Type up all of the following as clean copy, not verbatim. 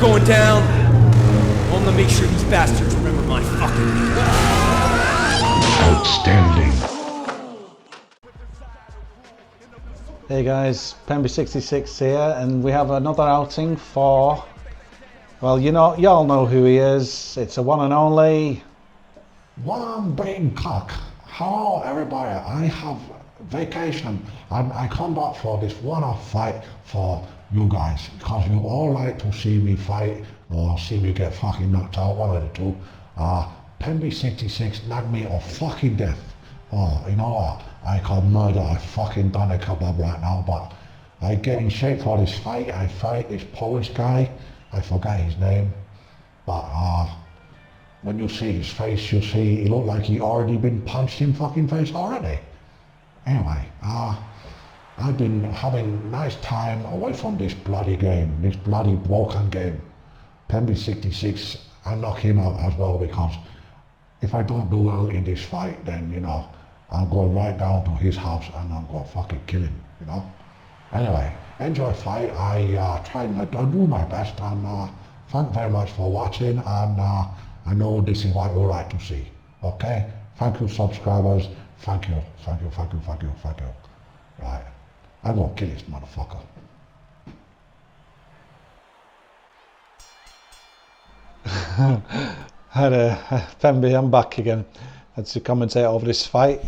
going down. I'm gonna make sure these bastards remember my fucking name. Outstanding. Hey guys, PEMBY'S here, and we have another outing for, well, y'all know who he is. It's a one and only Mr.Kok. Hello everybody, I have vacation and I come back for this one-off fight for you guys because you all like to see me fight or see me get fucking knocked out, one of the two. PEMBY'S nagged me of fucking death. Oh, you know what? I can murder a fucking doner kebab right now, but I get in shape for this fight. I fight this Polish guy, I forget his name, but when you see his face, you see he look like he already been punched in fucking face already. Anyway, I've been having nice time away from this bloody game, this bloody broken game. PEMBY'S, I knock him out as well because if I don't do well in this fight, then, you know, I'm going right down to his house and I'm going to fucking kill him, you know. Anyway, enjoy fight. I do my best, and thank you very much for watching, and I know this is what you like to see. Okay? Thank you, subscribers. Thank you. Right. I'm gonna kill this motherfucker. Pemby, I'm back again. Had to commentate over this fight.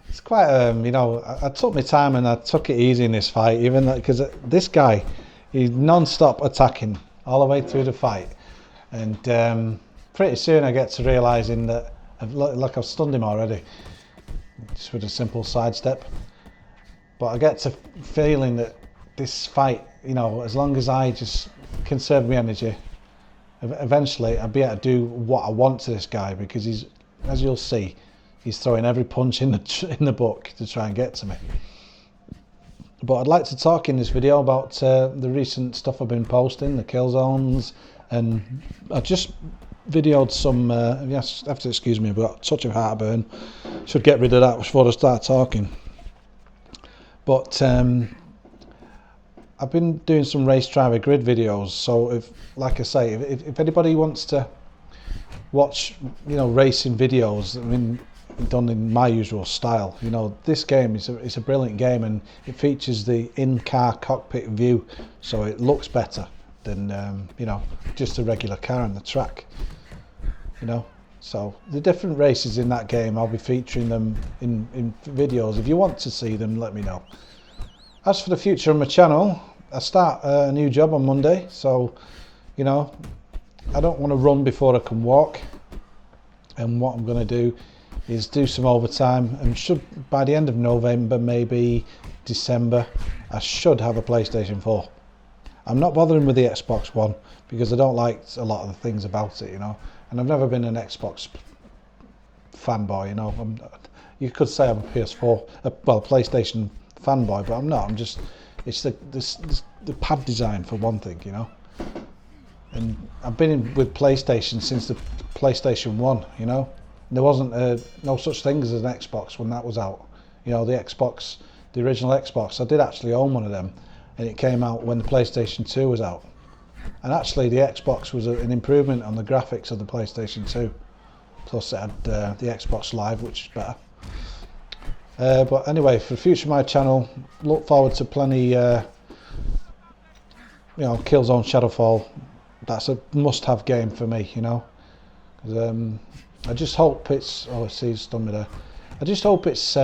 It's quite, I took my time and I took it easy in this fight, even because this guy, he's non-stop attacking all the way through the fight. And pretty soon I get to realising that I've stunned him already, just with a simple sidestep. But I get to feeling that this fight, as long as I just conserve my energy, eventually I'll be able to do what I want to this guy, because he's, as you'll see, he's throwing every punch in the book to try and get to me. But I'd like to talk in this video about the recent stuff I've been posting, the kill zones, and I just videoed some, yes, have to excuse me, I've got a touch of heartburn, should get rid of that before I start talking. But I've been doing some race driver grid videos, so if, like I say, if anybody wants to watch, racing videos, I mean, done in my usual style, this game is a brilliant game, and it features the in-car cockpit view, so it looks better than just a regular car on the track. So the different races in that game, I'll be featuring them in videos. If you want to see them, let me know. As for the future of my channel, I start a new job on Monday, so I don't want to run before I can walk, and what I'm going to do is do some overtime, and should, by the end of November, maybe December, I should have a PlayStation 4. I'm not bothering with the Xbox One because I don't like a lot of the things about it, and I've never been an Xbox fanboy, you could say I'm a PS4, PlayStation fanboy, but I'm not. I'm just, it's the pad design for one thing, and I've been with PlayStation since the PlayStation 1, there wasn't no such thing as an Xbox when that was out. The Xbox, the original Xbox, I did actually own one of them, and it came out when the PlayStation 2 was out. And actually the Xbox was an improvement on the graphics of the PlayStation 2. Plus it had the Xbox Live, which is better. But anyway, for the future of my channel, look forward to plenty, Killzone Shadowfall. That's a must-have game for me, I just hope it's, see, it's done me there. I just hope it's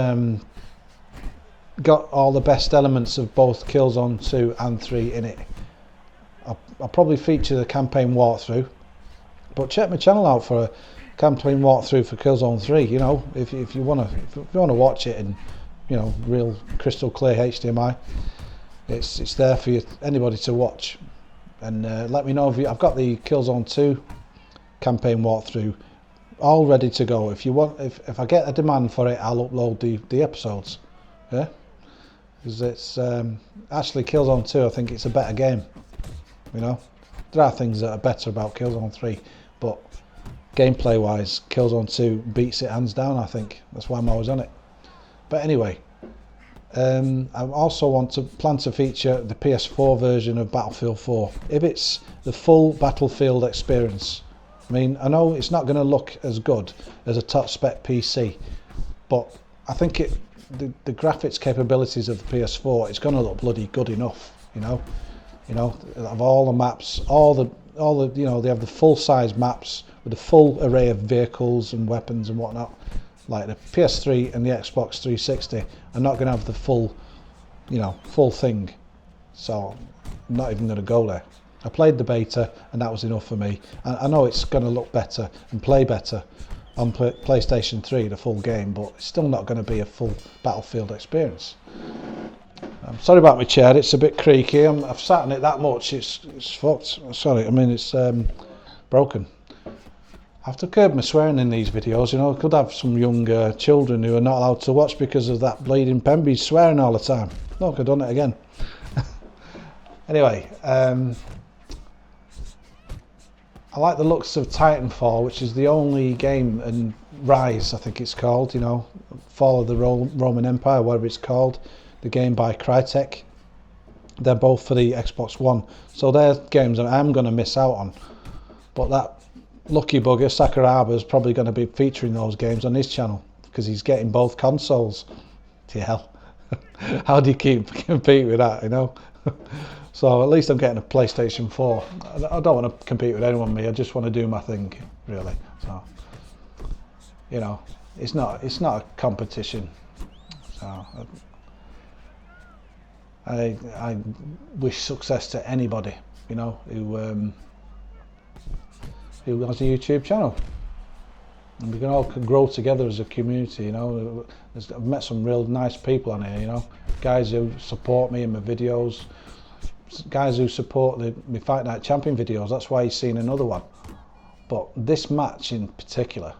got all the best elements of both Killzone 2 and 3 in it. I'll probably feature the campaign walkthrough, but check my channel out for a campaign walkthrough for Killzone 3. If you want to watch it in real crystal clear HDMI, it's there for anybody to watch. And let me know if I've got the Killzone 2 campaign walkthrough all ready to go. If you want, if I get a demand for it, I'll upload the episodes. Yeah, because it's actually Killzone 2. I think it's a better game. There are things that are better about Killzone 3, but gameplay wise, Killzone 2 beats it hands down. I think that's why I'm always on it. But anyway, I also plan to feature the PS4 version of Battlefield 4 if it's the full Battlefield experience. I mean, I know it's not going to look as good as a top spec PC, but I think the graphics capabilities of the PS4, it's going to look bloody good enough. You know, of all the maps, all the you know, they have the full size maps with a full array of vehicles and weapons and whatnot. Like the PS3 and the Xbox 360 are not going to have the full, you know, full thing. So I'm not even going to go there. I played the beta and that was enough for me. I know it's going to look better and play better on PlayStation 3, the full game, but it's still not going to be a full Battlefield experience. I'm sorry about my chair, it's a bit creaky. I've sat on it that much, it's fucked. Sorry, I mean, it's broken. I have to curb my swearing in these videos, you know. I could have some young children who are not allowed to watch because of that bleeding PEMBY'S swearing all the time. Look, I've done it again. Anyway, I like the looks of Titanfall, which is the only game, and Rise, I think it's called, you know, Fall of the Roman Empire, whatever it's called, the game by Crytek. They're both for the Xbox One, so they're games that I'm going to miss out on. But that lucky bugger Sakuraba is probably going to be featuring those games on his channel because he's getting both consoles. Yeah, how do you compete with that, you know? So at least I'm getting a PlayStation 4. I don't want to compete with anyone, me. I just want to do my thing, really. So, you know, it's not a competition. So I wish success to anybody, you know, who has a YouTube channel, and we can all grow together as a community. You know, I've met some real nice people on here, you know, guys who support me in my videos, guys who support my Fight Night Champion videos. That's why you've seen another one. But this match in particular,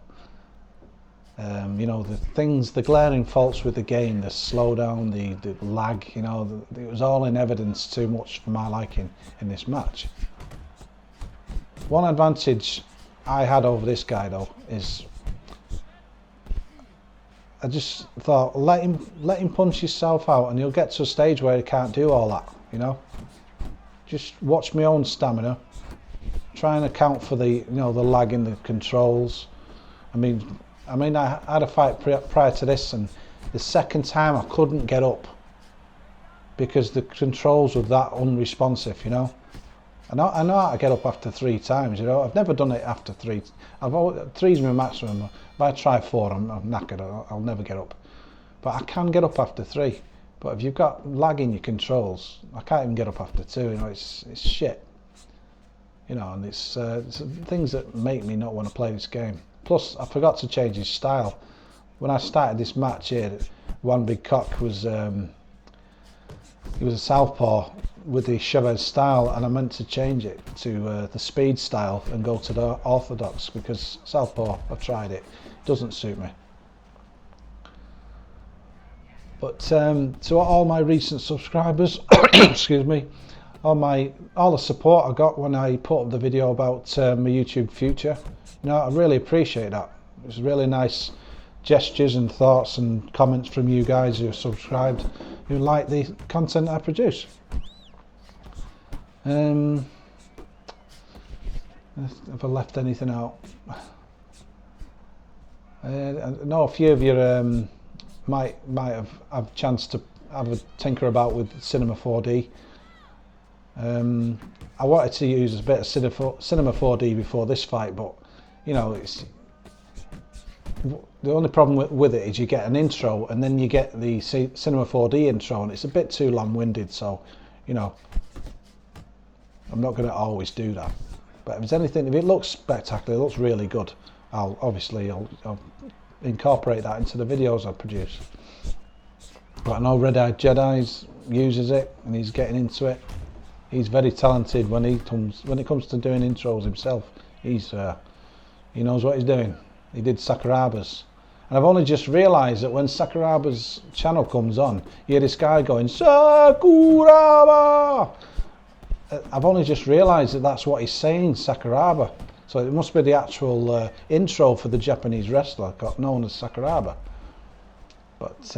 you know, the glaring faults with the game, the slowdown, the lag, you know, it was all in evidence too much for my liking in this match. One advantage I had over this guy though is I just thought let him punch himself out and he'll get to a stage where he can't do all that, you know. Just watch my own stamina, try and account for the, you know, the lag in the controls. I mean I had a fight prior to this, and the second time I couldn't get up because the controls were that unresponsive, you know. I know how to get up after 3 times, you know. I've never done it after 3. 3's my maximum. If I try 4, I'm knackered. I'll never get up. But I can get up after 3. But if you've got lag in your controls, I can't even get up after 2. You know, it's shit. You know, and it's things that make me not want to play this game. Plus, I forgot to change his style. When I started this match here, Mr.Kok was he was a southpaw with the Chavez style, and I meant to change it to the speed style and go to the orthodox, because southpaw, I've tried it, doesn't suit me. But to all my recent subscribers, excuse me, all the support I got when I put up the video about my YouTube future, you know, I really appreciate that. It was really nice gestures and thoughts and comments from you guys who subscribed, who like the content I produce. Have I left anything out? I know a few of you might have a chance to have a tinker about with Cinema 4D. I wanted to use a bit of Cinema 4D before this fight, but you know, it's the only problem with it is you get an intro and then you get the Cinema 4D intro, and it's a bit too long-winded. So, you know, I'm not going to always do that. But if there's anything, if it looks spectacular, it looks really good, I'll incorporate that into the videos I produce. But I know Red Eyed Jedi uses it and he's getting into it. He's very talented when it comes to doing intros himself. He knows what he's doing. He did Sakuraba's. And I've only just realised that when Sakuraba's channel comes on, you hear this guy going, Sakuraba! I've only just realised that that's what he's saying, Sakuraba. So it must be the actual intro for the Japanese wrestler known as Sakuraba. But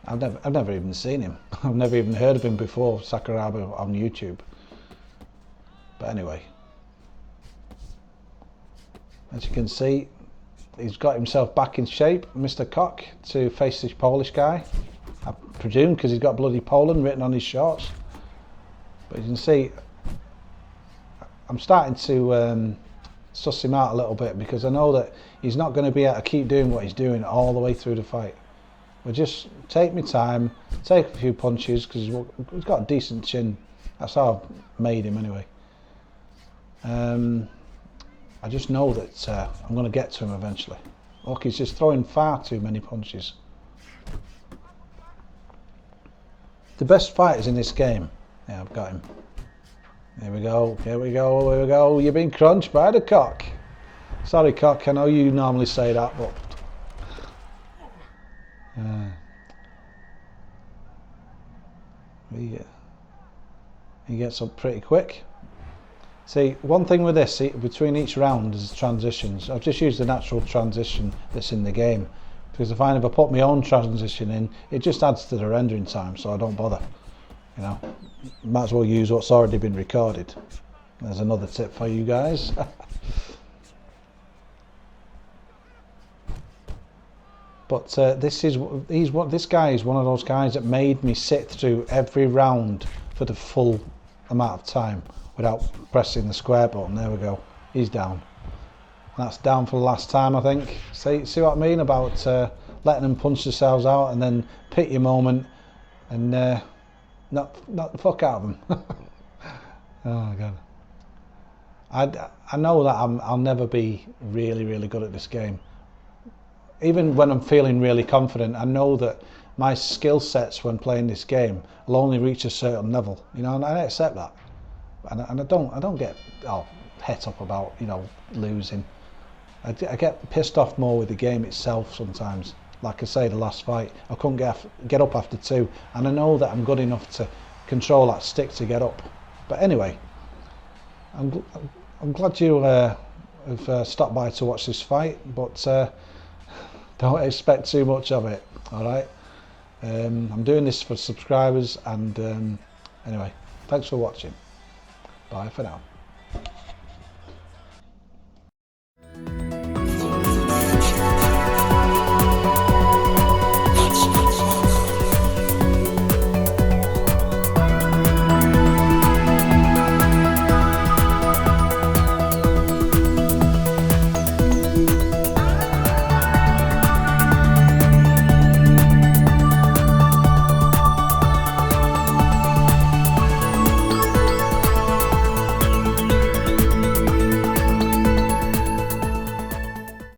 I've never even seen him. I've never even heard of him before, Sakuraba on YouTube. But anyway, as you can see, he's got himself back in shape, Mr.Kok, to face this Polish guy. I presume because he's got bloody Poland written on his shorts. But you can see, I'm starting to suss him out a little bit, because I know that he's not going to be able to keep doing what he's doing all the way through the fight. We'll just take my time, take a few punches, because he's got a decent chin. That's how I've made him anyway. I just know that I'm going to get to him eventually. Look, he's just throwing far too many punches. The best fighters in this game. Yeah, I've got him. Here we go, here we go, here we go. You've been crunched by the Kok. Sorry, Kok, I know you normally say that, but... he gets up pretty quick. See, one thing with this, between each round is transitions. I've just used the natural transition that's in the game, because I find if I put my own transition in, it just adds to the rendering time, so I don't bother. You know, might as well use what's already been recorded. There's another tip for you guys. But this guy is one of those guys that made me sit through every round for the full amount of time without pressing the square button. There we go. He's down. That's down for the last time, I think. See what I mean about letting them punch themselves out and then pick your moment and knock the fuck out of them. Oh my god. I know that I'll never be really good at this game. Even when I'm feeling really confident, I know that my skill sets when playing this game will only reach a certain level, you know, and I accept that. And I don't get het up about, you know, losing. I get pissed off more with the game itself sometimes. Like I say, the last fight, I couldn't get up after 2, and I know that I'm good enough to control that stick to get up. But anyway, I'm glad you have stopped by to watch this fight, but don't expect too much of it. All right. I'm doing this for subscribers, and anyway, thanks for watching. Bye for now.